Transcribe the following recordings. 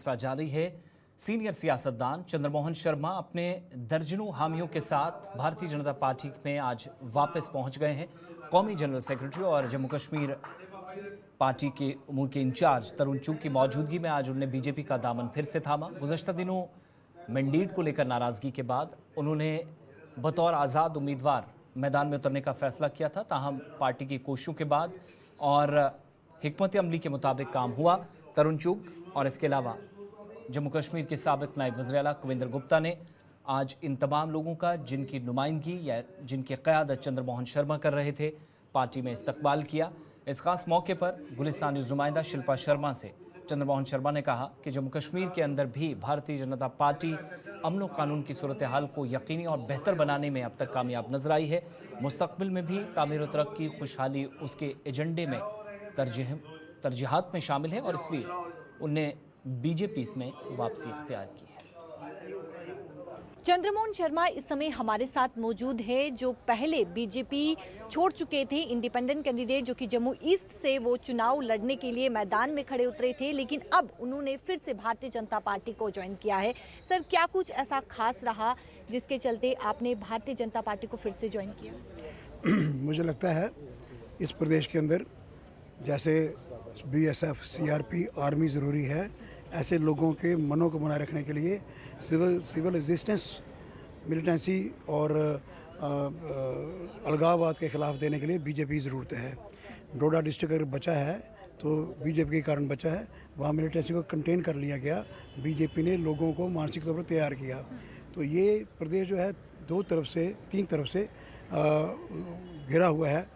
जारी है। सीनियर सियासतदान चंद्रमोहन शर्मा अपने दर्जनों हामियों के साथ भारतीय जनता पार्टी में आज वापस पहुंच गए हैं। कौमी जनरल सेक्रेटरी और जम्मू कश्मीर पार्टी के उमूर के इंचार्ज तरुण चुग की मौजूदगी में आज उन्होंने बीजेपी का दामन फिर से थामा। गुज़श्ता दिनों मैंडेट को लेकर नाराजगी के बाद उन्होंने बतौर आज़ाद उम्मीदवार मैदान में उतरने का फैसला किया था। ताहम पार्टी की कोशिशों के बाद और हिकमत अमली के मुताबिक काम हुआ। तरुण चुग और इसके अलावा जम्मू कश्मीर के साबिक नायब वज़ीर-ए-आला कुविंदर गुप्ता ने आज इन तमाम लोगों का, जिनकी नुमाइंदगी या जिनकी क़यादत चंद्रमोहन शर्मा कर रहे थे, पार्टी में इस्तकबाल किया। इस खास मौके पर गुलिस्तानी नुमाइंदा शिल्पा शर्मा से चंद्रमोहन शर्मा ने कहा कि जम्मू कश्मीर के अंदर भी भारतीय जनता पार्टी अमन व कानून की सूरत हाल को यकीनी और बेहतर बनाने में अब तक कामयाब नजर आई है। मुस्तकबिल में भी तामीर व तरक्की, खुशहाली उसके एजेंडे में तरजीहात में शामिल है और इसलिए उनने बीजेपी में वापसी इख्तियार की है। चंद्रमोहन शर्मा इस समय हमारे साथ मौजूद है, जो पहले बीजेपी छोड़ चुके थे। इंडिपेंडेंट कैंडिडेट जो कि जम्मू ईस्ट से वो चुनाव लड़ने के लिए मैदान में खड़े उतरे थे, लेकिन अब उन्होंने फिर से भारतीय जनता पार्टी को ज्वाइन किया है। सर, क्या कुछ ऐसा खास रहा जिसके चलते आपने भारतीय जनता पार्टी को फिर से ज्वाइन किया? मुझे लगता है इस प्रदेश के अंदर जैसे BSF, CRP, आर्मी ज़रूरी है, ऐसे लोगों के मनों को बनाए रखने के लिए सिविल रेजिस्टेंस, मिलिटेंसी और अलगाववाद के ख़िलाफ़ देने के लिए बीजेपी की ज़रूरत है। डोडा डिस्ट्रिक्ट अगर बचा है तो बीजेपी के कारण बचा है। वहाँ मिलिटेंसी को कंटेन कर लिया गया। बीजेपी ने लोगों को मानसिक तौर पर तैयार किया। तो ये प्रदेश जो है तीन तरफ से घिरा हुआ है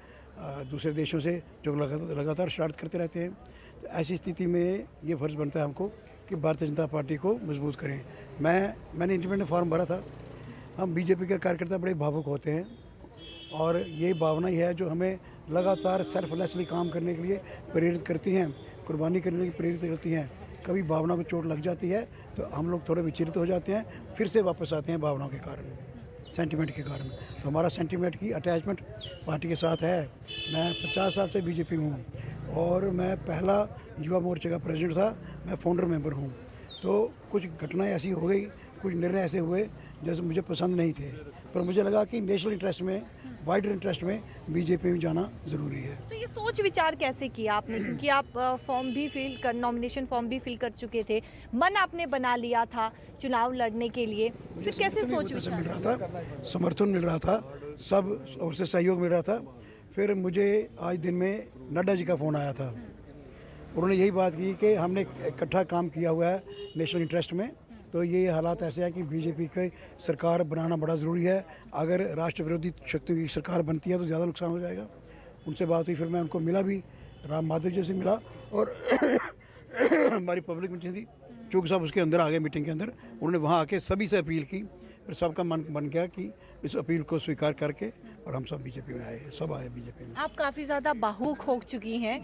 दूसरे देशों से, जो लगातार शरारत करते रहते हैं। तो ऐसी स्थिति में ये फ़र्ज़ बनता है हमको कि भारतीय जनता पार्टी को मजबूत करें। मैंने इंडिपेंडेंट फॉर्म भरा था। हम बीजेपी के कार्यकर्ता बड़े भावुक होते हैं और ये भावना ही है जो हमें लगातार सेल्फलेसली काम करने के लिए प्रेरित करती हैं, कुर्बानी करने के लिए प्रेरित करती हैं। कभी भावना को चोट लग जाती है तो हम लोग थोड़े विचलित हो जाते हैं, फिर से वापस आते हैं भावनाओं के कारण, सेंटिमेंट के कारण। तो हमारा सेंटिमेंट की अटैचमेंट पार्टी के साथ है। मैं 50 साल से बीजेपी में हूँ और मैं पहला युवा मोर्चे का प्रेसिडेंट था। मैं फाउंडर मेंबर हूँ। तो कुछ घटनाएं ऐसी हो गई, कुछ निर्णय ऐसे हुए जैसे मुझे पसंद नहीं थे, पर मुझे लगा कि नेशनल इंटरेस्ट में, वाइडर इंटरेस्ट में बीजेपी में जाना ज़रूरी है। तो ये सोच विचार कैसे किया आपने, क्योंकि आप नॉमिनेशन फॉर्म भी फिल कर चुके थे, मन आपने बना लिया था चुनाव लड़ने के लिए, फिर कैसे सोच विचार मिल रहा था, समर्थन मिल रहा था, सब और से सहयोग मिल रहा था। फिर मुझे आज दिन में नड्डा जी का फ़ोन आया था। उन्होंने यही बात की कि हमने इकट्ठा काम किया हुआ है नेशनल इंटरेस्ट में, तो ये हालात ऐसे हैं कि बीजेपी की सरकार बनाना बड़ा ज़रूरी है। अगर राष्ट्र विरोधी शक्ति की सरकार बनती है तो ज़्यादा नुकसान हो जाएगा। उनसे बात हुई, फिर मैं उनको मिला भी, राम माधव जी से मिला और हमारी पब्लिक मीटिंग थी, चूँकि साहब उसके अंदर आ गए मीटिंग के अंदर। उन्होंने वहाँ आके सभी से अपील की, फिर सबका मन बन गया कि इस अपील को स्वीकार करके और हम सब बीजेपी में आए, सब आए बीजेपी में। आप काफ़ी ज़्यादा भावुक हो चुकी हैं,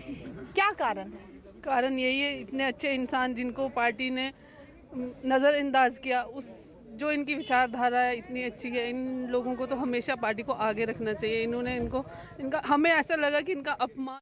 क्या कारण है? कारण यही है, इतने अच्छे इंसान जिनको पार्टी ने नज़रअंदाज किया, उस जो इनकी विचारधारा है इतनी अच्छी है, इन लोगों को तो हमेशा पार्टी को आगे रखना चाहिए। इनका हमें ऐसा लगा कि इनका अपमान